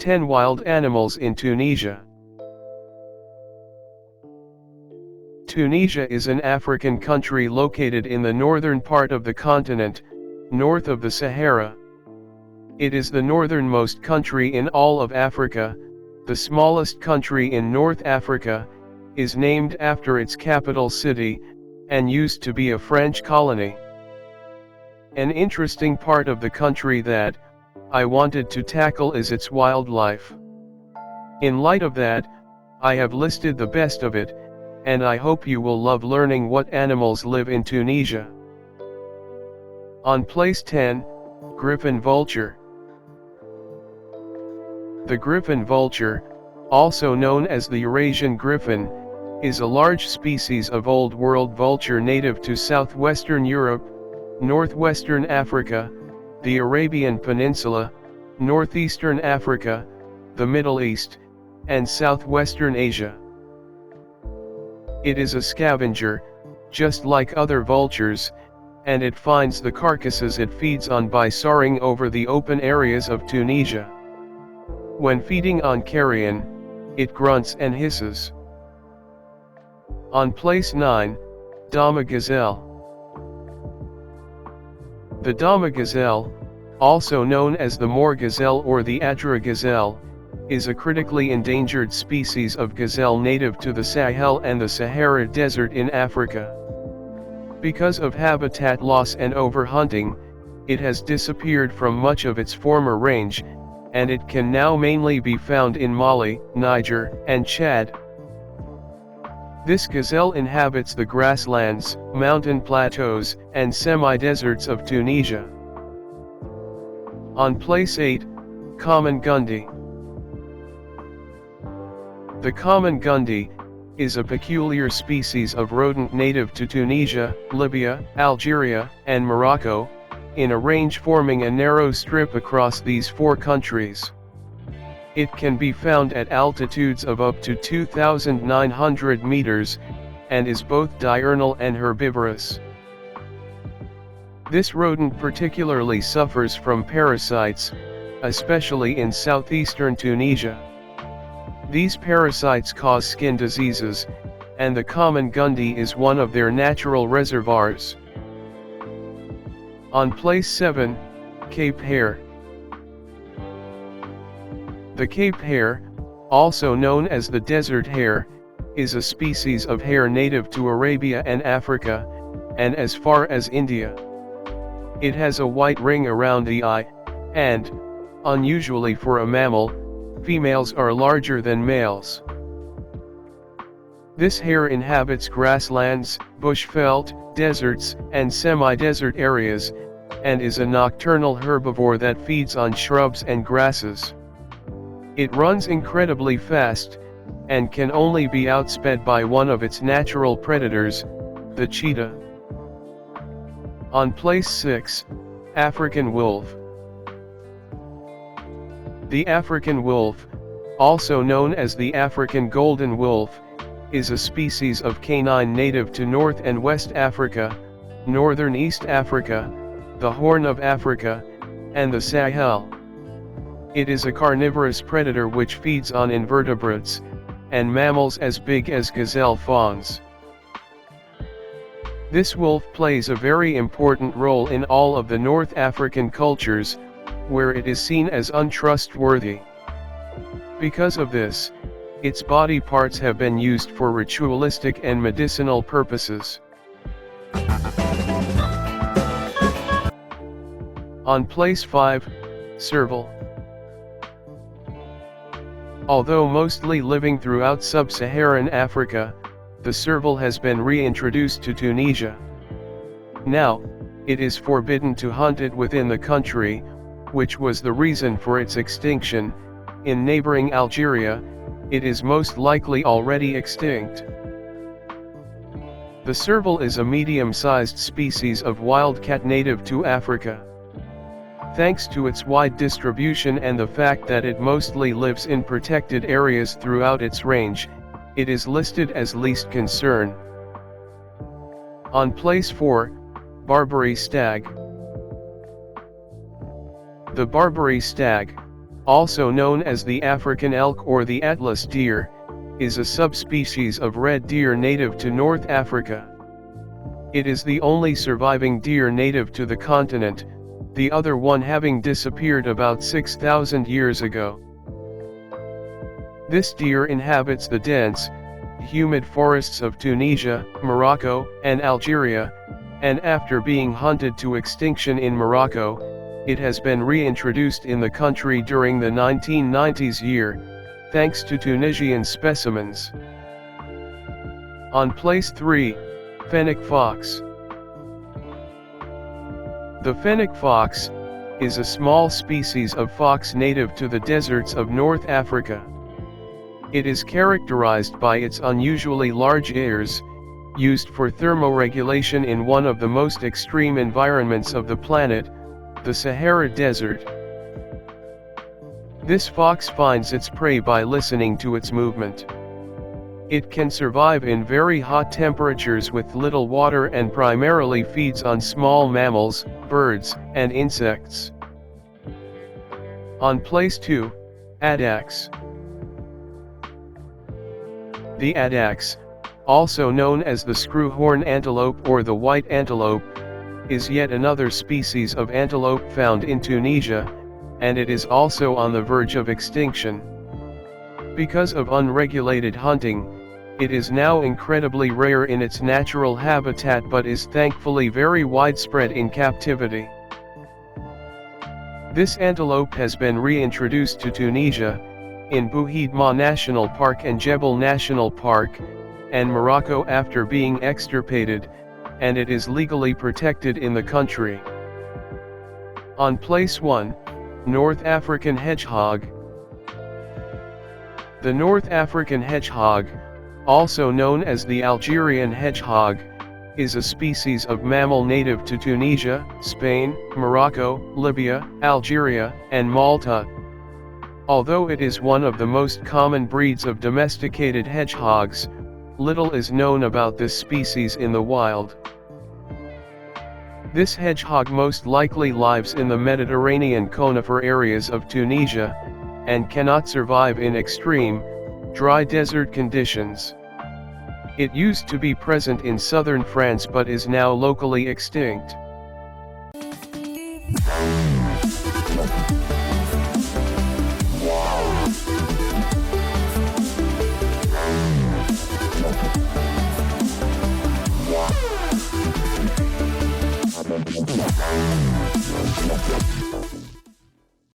10 wild animals in Tunisia. Tunisia is an African country located in the northern part of the continent, north of the Sahara. It is the northernmost country in all of Africa. The smallest country in North Africa, is named after its capital city, and used to be a French colony. An interesting part of the country that I wanted to tackle is its wildlife. In light of that, I have listed the best of it, and I hope you will love learning what animals live in Tunisia. On place 10, Griffin Vulture. The Griffin vulture, also known as the Eurasian griffin, is a large species of Old World vulture native to southwestern Europe, northwestern Africa, the Arabian Peninsula, northeastern Africa, the Middle East, and southwestern Asia. It is a scavenger, just like other vultures, and it finds the carcasses it feeds on by soaring over the open areas of Tunisia. When feeding on carrion, it grunts and hisses. On place 9, Dag Gazelle. The Dag Gazelle, also known as the Moor gazelle or the Addex gazelle, is a critically endangered species of gazelle native to the Sahel and the Sahara Desert in Africa. Because of habitat loss and overhunting, it has disappeared from much of its former range, and it can now mainly be found in Mali, Niger, and Chad. This gazelle inhabits the grasslands, mountain plateaus, and semi-deserts of Tunisia. On place 8, Common Gundi. The common Gundi is a peculiar species of rodent native to Tunisia, Libya, Algeria, and Morocco, in a range forming a narrow strip across these 4 countries. It can be found at altitudes of up to 2,900 meters, and is both diurnal and herbivorous. This rodent particularly suffers from parasites, especially in southeastern Tunisia. These parasites cause skin diseases, and the common Gundi is one of their natural reservoirs. On place 7, Cape Hare. The Cape hare, also known as the desert hare, is a species of hare native to Arabia and Africa, and as far as India. It has a white ring around the eye, and, unusually for a mammal, females are larger than males. This hare inhabits grasslands, bushveld, deserts, and semi-desert areas, and is a nocturnal herbivore that feeds on shrubs and grasses. It runs incredibly fast, and can only be outsped by one of its natural predators, the cheetah. On place 6, African wolf. The African wolf, also known as the African golden wolf, is a species of canine native to North and West Africa, Northern East Africa, the Horn of Africa, and the Sahel. It is a carnivorous predator which feeds on invertebrates, and mammals as big as gazelle fawns. This wolf plays a very important role in all of the North African cultures, where it is seen as untrustworthy. Because of this, its body parts have been used for ritualistic and medicinal purposes. On place 5, Serval. Although mostly living throughout sub-Saharan Africa, the serval has been reintroduced to Tunisia. Now, it is forbidden to hunt it within the country, which was the reason for its extinction. In neighboring Algeria, it is most likely already extinct. The serval is a medium-sized species of wildcat native to Africa. Thanks to its wide distribution and the fact that it mostly lives in protected areas throughout its range, it is listed as least concern. On place 4, Barbery Stag. The Barbery Stag, also known as the African elk or the Atlas deer, is a subspecies of red deer native to North Africa. It is the only surviving deer native to the continent, the other one having disappeared about 6,000 years ago. This deer inhabits the dense, humid forests of Tunisia, Morocco, and Algeria, and after being hunted to extinction in Morocco, it has been reintroduced in the country during the 1990s year, thanks to Tunisian specimens. On place 3, Fenic Fox. The Fenic Fox is a small species of fox native to the deserts of North Africa. It is characterized by its unusually large ears, used for thermoregulation in one of the most extreme environments of the planet, the Sahara Desert. This fox finds its prey by listening to its movement. It can survive in very hot temperatures with little water and primarily feeds on small mammals, birds, and insects. On place 2, Addex. The Addex, also known as the screwhorn antelope or the white antelope, is yet another species of antelope found in Tunisia, and it is also on the verge of extinction. Because of unregulated hunting, it is now incredibly rare in its natural habitat but is thankfully very widespread in captivity. This antelope has been reintroduced to Tunisia, in Bouhidma National Park and Jebel National Park, and Morocco after being extirpated, and it is legally protected in the country. On place 1, North African Hedgehog. The North African hedgehog, also known as the Algerian hedgehog, is a species of mammal native to Tunisia, Spain, Morocco, Libya, Algeria, and Malta. Although it is one of the most common breeds of domesticated hedgehogs, little is known about this species in the wild. This hedgehog most likely lives in the Mediterranean conifer areas of Tunisia, and cannot survive in extreme, dry desert conditions. It used to be present in southern France but is now locally extinct.